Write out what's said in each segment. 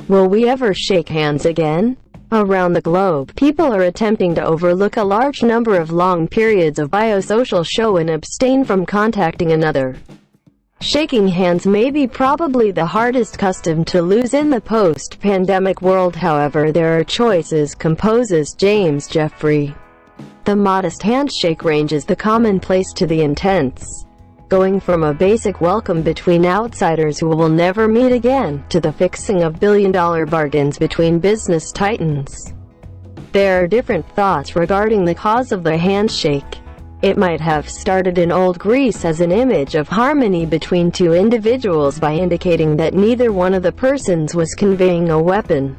Will we ever shake hands again? Around the globe, people are attempting to overlook a large number of long periods of biosocial show and abstain from contacting another. Shaking hands may be probably the hardest custom to lose in the post-pandemic world. However, there are choices, composes James Jeffrey. The modest handshake ranges the commonplace to the intense, going from a basic welcome between outsiders who will never meet again, to the fixing of billion-dollar bargains between business titans. There are different thoughts regarding the cause of the handshake. It might have started in old Greece as an image of harmony between two individuals by indicating that neither one of the persons was conveying a weapon.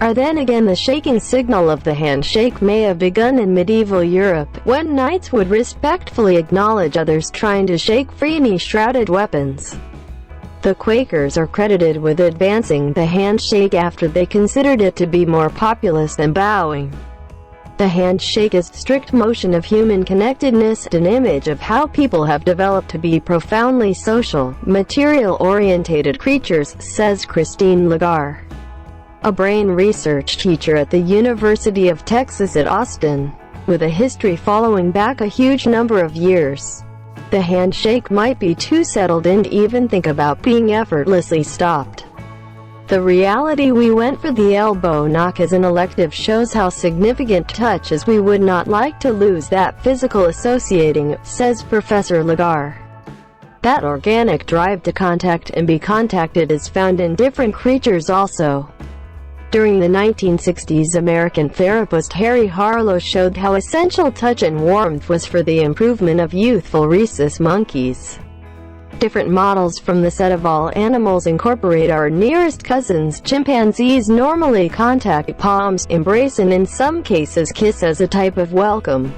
Or then again, the shaking signal of the handshake may have begun in medieval Europe, when knights would respectfully acknowledge others trying to shake free any shrouded weapons. The Quakers are credited with advancing the handshake after they considered it to be more populous than bowing. The handshake is strict motion of human connectedness, an image of how people have developed to be profoundly social, material-orientated creatures, says Christine Lagar, a brain research teacher at the University of Texas at Austin. With a history following back a huge number of years, the handshake might be too settled in to even think about being effortlessly stopped. The reality we went for the elbow knock as an elective shows how significant touch is. We would not like to lose that physical associating, says Professor Lagar. That organic drive to contact and be contacted is found in different creatures also. During the 1960s, American therapist Harry Harlow showed how essential touch and warmth was for the improvement of youthful rhesus monkeys. Different models from the set of all animals incorporate our nearest cousins. Chimpanzees normally contact, palms, embrace, and in some cases kiss as a type of welcome.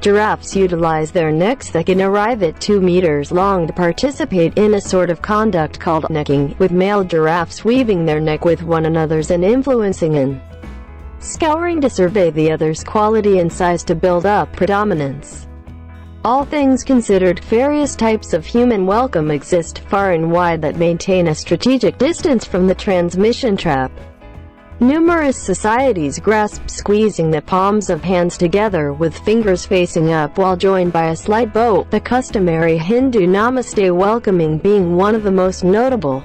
Giraffes utilize their necks that can arrive at 2 meters long to participate in a sort of conduct called necking, with male giraffes weaving their neck with one another's and influencing and scouring to survey the other's quality and size to build up predominance. All things considered, various types of human welcome exist far and wide that maintain a strategic distance from the transmission trap. Numerous societies grasp squeezing the palms of hands together with fingers facing up while joined by a slight bow, the customary Hindu namaste welcoming being one of the most notable.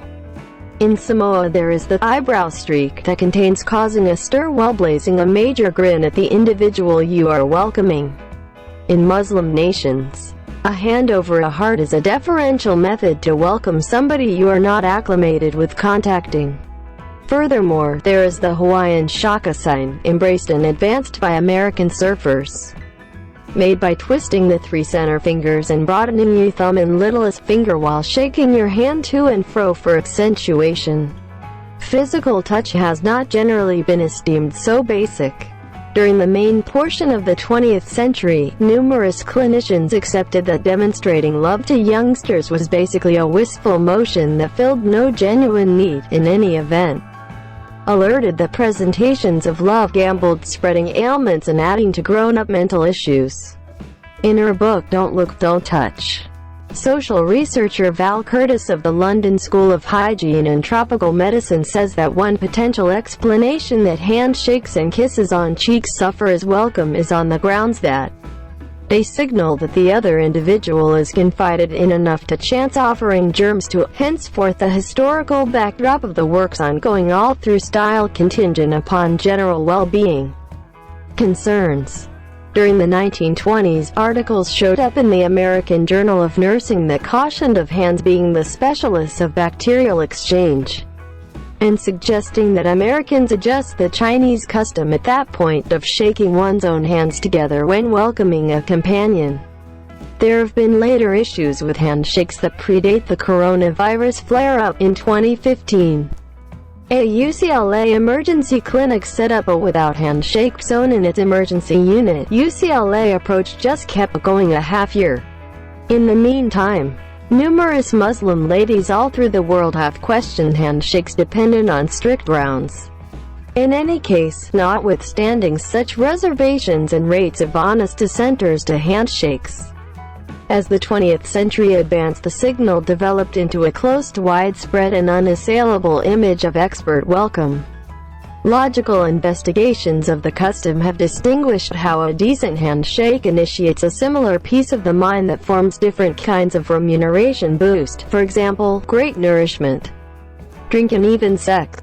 In Samoa, there is the eyebrow streak that contains causing a stir while blazing a major grin at the individual you are welcoming. In Muslim nations, a hand over a heart is a deferential method to welcome somebody you are not acclimated with contacting. Furthermore, there is the Hawaiian shaka sign, embraced and advanced by American surfers, made by twisting the 3 center fingers and broadening your thumb and littlest finger while shaking your hand to and fro for accentuation. Physical touch has not generally been esteemed so basic. During the main portion of the 20th century, numerous clinicians accepted that demonstrating love to youngsters was basically a wistful motion that filled no genuine need in any event. Alerted that presentations of love gambled spreading ailments and adding to grown-up mental issues. In her book Don't Look, Don't Touch, social researcher Val Curtis of the London School of Hygiene and Tropical Medicine says that one potential explanation that handshakes and kisses on cheeks suffer as welcome is on the grounds that they signal that the other individual is confided in enough to chance offering germs to. Henceforth, the historical backdrop of the work's ongoing all-through style contingent upon general well-being concerns. During the 1920s, articles showed up in the American Journal of Nursing that cautioned of hands being the specialists of bacterial exchange, and suggesting that Americans adjust the Chinese custom at that point of shaking one's own hands together when welcoming a companion. There have been later issues with handshakes that predate the coronavirus flare-up. In 2015, a UCLA emergency clinic set up a without handshake zone in its emergency unit. UCLA approach just kept going a half year. In the meantime, numerous Muslim ladies all through the world have questioned handshakes dependent on strict grounds. In any case, notwithstanding such reservations and rates of honest dissenters to handshakes, As the 20th century advanced, the signal developed into a close, widespread, and unassailable image of expert welcome. Logical investigations of the custom have distinguished how a decent handshake initiates a similar piece of the mind that forms different kinds of remuneration boost, for example, great nourishment, drink, and even sex.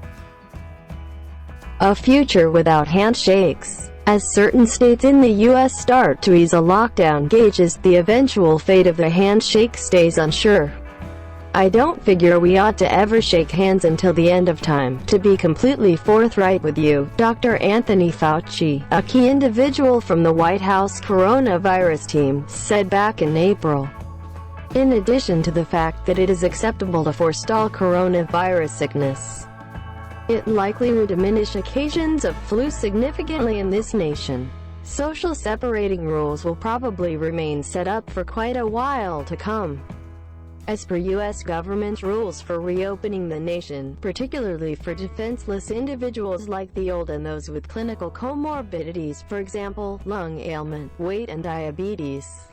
A future without handshakes. As certain states in the U.S. start to ease a lockdown gauges, the eventual fate of the handshake stays unsure. I don't figure we ought to ever shake hands until the end of time. To be completely forthright with you, Dr. Anthony Fauci, a key individual from the White House coronavirus team, said back in April. In addition to the fact that it is acceptable to forestall coronavirus sickness, it likely would diminish occasions of flu significantly in this nation. Social separating rules will probably remain set up for quite a while to come. As per U.S. government rules for reopening the nation, particularly for defenseless individuals like the old and those with clinical comorbidities, for example, lung ailment, weight, and diabetes.